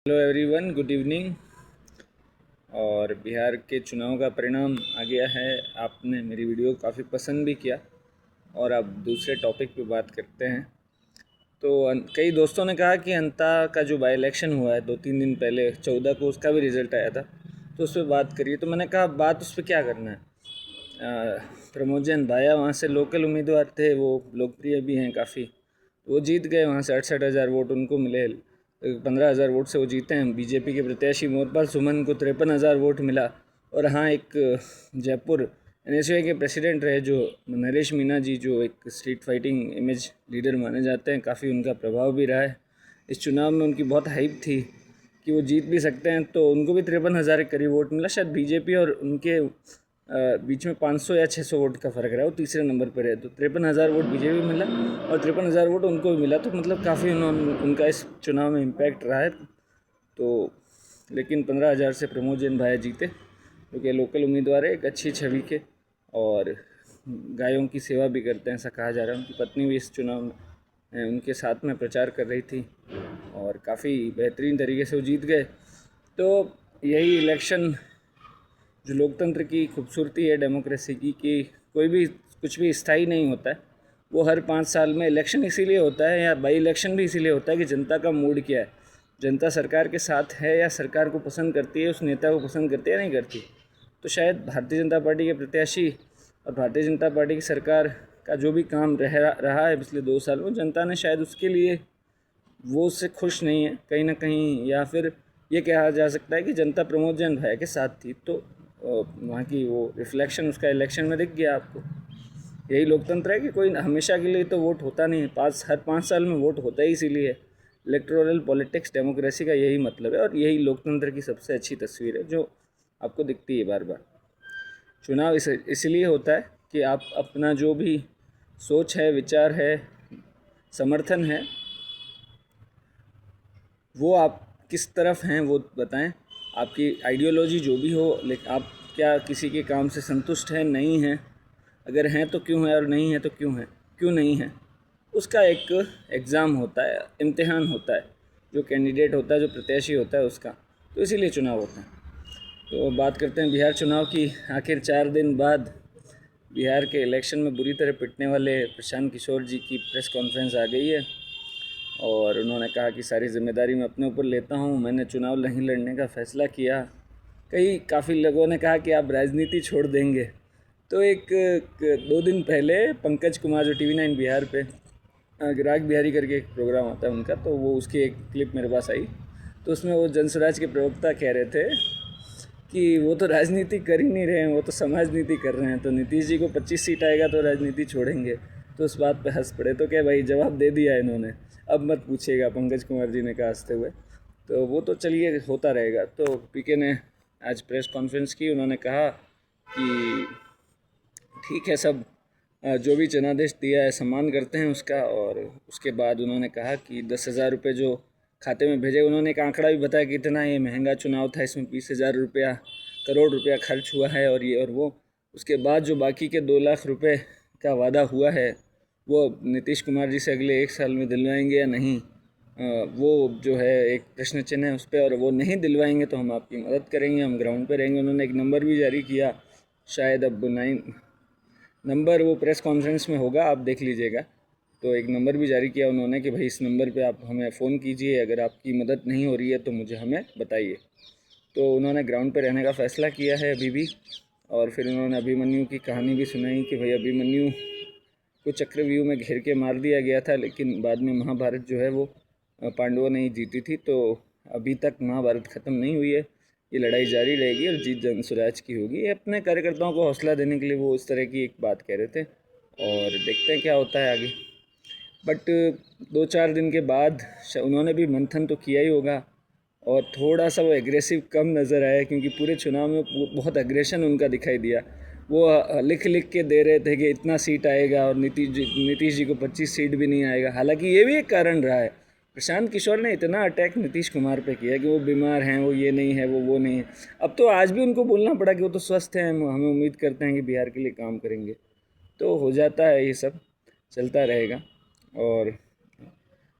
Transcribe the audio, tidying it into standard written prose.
Hello everyone, good evening. और बिहार के चुनाव का परिणाम आ गया है। आपने मेरी वीडियो काफ़ी पसंद भी किया और अब दूसरे टॉपिक पे बात करते हैं। तो कई दोस्तों ने कहा कि अंता का जो बाई इलेक्शन हुआ है 2-3 दिन पहले 14 को, उसका भी रिज़ल्ट आया था, तो उस पर बात करिए। तो मैंने कहा बात उस पर क्या करना है। प्रमोद जैन भाया वहाँ से लोकल उम्मीदवार थे, वो लोकप्रिय भी हैं काफ़ी, वो जीत गए। वहाँ से 68,000 वोट उनको मिले, 15,000 वोट से वो जीते हैं। बीजेपी के प्रत्याशी मोरपाल सुमन को 53,000 वोट मिला। और हाँ, एक जयपुर NSUI के प्रेसिडेंट रहे जो नरेश मीना जी, जो एक स्ट्रीट फाइटिंग इमेज लीडर माने जाते हैं, काफ़ी उनका प्रभाव भी रहा है। इस चुनाव में उनकी बहुत हाइप थी कि वो जीत भी सकते हैं, तो उनको भी 53,000 के करीब वोट मिला। शायद बीजेपी और उनके बीच में 500 या 600 वोट का फ़र्क रहा, वो तीसरे नंबर पर है। तो 53,000 वोट बीजेपी मिला और 53,000 वोट उनको भी मिला। तो मतलब काफ़ी उनका इस चुनाव में इम्पैक्ट रहा है। तो लेकिन 15,000 से प्रमोद जैन भाया जीते, क्योंकि लोकल उम्मीदवार है, एक अच्छी छवि के, और गायों की सेवा भी करते हैं, ऐसा कहा जा रहा है। उनकी पत्नी भी इस चुनाव में उनके साथ में प्रचार कर रही थी और काफ़ी बेहतरीन तरीके से वो जीत गए। तो यही इलेक्शन जो लोकतंत्र की खूबसूरती है, डेमोक्रेसी की, कि कोई भी कुछ भी स्थायी नहीं होता है। वो हर 5 साल में इलेक्शन इसीलिए होता है, या बाई इलेक्शन भी इसीलिए होता है कि जनता का मूड क्या है, जनता सरकार के साथ है या सरकार को पसंद करती है, उस नेता को पसंद करती है या नहीं करती। तो शायद भारतीय जनता पार्टी के प्रत्याशी और भारतीय जनता पार्टी की सरकार का जो भी काम रहा है पिछले 2 साल में, जनता ने शायद उसके लिए वो उससे खुश नहीं है कहीं ना कहीं, या फिर ये कहा जा सकता है कि जनता प्रमोद जैन भाया के साथ थी। तो वहाँ की वो रिफ्लेक्शन उसका इलेक्शन में दिख गया आपको। यही लोकतंत्र है कि कोई हमेशा के लिए तो वोट होता नहीं है, हर 5 साल में वोट होता ही इसीलिए। इलेक्टोरल पॉलिटिक्स, डेमोक्रेसी का यही मतलब है, और यही लोकतंत्र की सबसे अच्छी तस्वीर है जो आपको दिखती है बार बार। चुनाव इसलिए होता है कि आप अपना जो भी सोच है, विचार है, समर्थन है, वो आप किस तरफ हैं वो बताएं। आपकी आइडियोलॉजी जो भी हो, लेकिन आप क्या किसी के काम से संतुष्ट हैं, नहीं हैं, अगर हैं तो क्यों है, और नहीं है तो क्यों है, क्यों नहीं है, उसका एक एग्ज़ाम होता है, इम्तिहान होता है, जो कैंडिडेट होता है, जो प्रत्याशी होता है उसका। तो इसीलिए चुनाव होता है। तो बात करते हैं बिहार चुनाव की। आखिर 4 दिन बाद बिहार के इलेक्शन में बुरी तरह पिटने वाले प्रशांत किशोर जी की प्रेस कॉन्फ्रेंस आ गई है, और उन्होंने कहा कि सारी जिम्मेदारी मैं अपने ऊपर लेता हूं, मैंने चुनाव नहीं लड़ने का फ़ैसला किया। काफ़ी लोगों ने कहा कि आप राजनीति छोड़ देंगे। तो 2 दिन पहले पंकज कुमार, जो TV9 बिहार पे राग बिहारी करके एक प्रोग्राम आता है उनका, तो वो उसकी एक क्लिप मेरे पास आई। तो उसमें वो जनसुराज के प्रवक्ता कह रहे थे कि वो तो राजनीति कर ही नहीं रहे हैं, वो तो समाज नीति कर रहे हैं। तो नीतीश जी को 25 सीट आएगा तो राजनीति छोड़ेंगे। तो उस बात पे हंस पड़े। तो क्या भाई, जवाब दे दिया इन्होंने, अब मत पूछिएगा, पंकज कुमार जी ने कहा हंसते हुए। तो वो तो चलिए होता रहेगा। तो PK ने आज प्रेस कॉन्फ्रेंस की। उन्होंने कहा कि ठीक है, सब जो भी जनादेश दिया है सम्मान करते हैं उसका। और उसके बाद उन्होंने कहा कि 10,000 रुपये जो खाते में भेजे, उन्होंने एक आंकड़ा भी बताया कि इतना ये महंगा चुनाव था, इसमें 20,000 रुपया, करोड़ रुपया खर्च हुआ है, और ये और वो। उसके बाद जो बाकी के 2 लाख रुपये का वादा हुआ है, वो नीतीश कुमार जी से अगले 1 साल में दिलवाएंगे या नहीं, वो जो है एक प्रश्न चिन्ह है उस पर। और वो नहीं दिलवाएंगे तो हम आपकी मदद करेंगे, हम ग्राउंड पे रहेंगे। उन्होंने एक नंबर भी जारी किया, शायद अब 9 नंबर वो प्रेस कॉन्फ्रेंस में होगा, आप देख लीजिएगा। तो एक नंबर भी जारी किया उन्होंने कि भाई इस नंबर पे आप हमें फ़ोन कीजिए, अगर आपकी मदद नहीं हो रही है तो मुझे हमें बताइए। तो उन्होंने ग्राउंड पे रहने का फ़ैसला किया है अभी भी। और फिर उन्होंने अभिमन्यु की कहानी भी सुनाई कि भाई अभिमन्यु को चक्रव्यूह में घेर के मार दिया गया था, लेकिन बाद में महाभारत जो है वो पांडवों ने ही जीती थी। तो अभी तक महाभारत ख़त्म नहीं हुई है, ये लड़ाई जारी रहेगी और जीत जनसुराज की होगी। अपने कार्यकर्ताओं को हौसला देने के लिए वो इस तरह की एक बात कह रहे थे, और देखते हैं क्या होता है आगे। बट 2-4 दिन के बाद उन्होंने भी मंथन तो किया ही होगा, और थोड़ा सा वो एग्रेसिव कम नज़र आया, क्योंकि पूरे चुनाव में बहुत एग्रेशन उनका दिखाई दिया। वो लिख लिख के दे रहे थे कि इतना सीट आएगा, और नीतीश जी को 25 सीट भी नहीं आएगा। हालांकि ये भी एक कारण रहा है, प्रशांत किशोर ने इतना अटैक नीतीश कुमार पे किया कि वो बीमार हैं, वो ये नहीं है, वो नहीं है। अब तो आज भी उनको बोलना पड़ा कि वो तो स्वस्थ हैं, हमें उम्मीद करते हैं कि बिहार के लिए काम करेंगे। तो हो जाता है, ये सब चलता रहेगा। और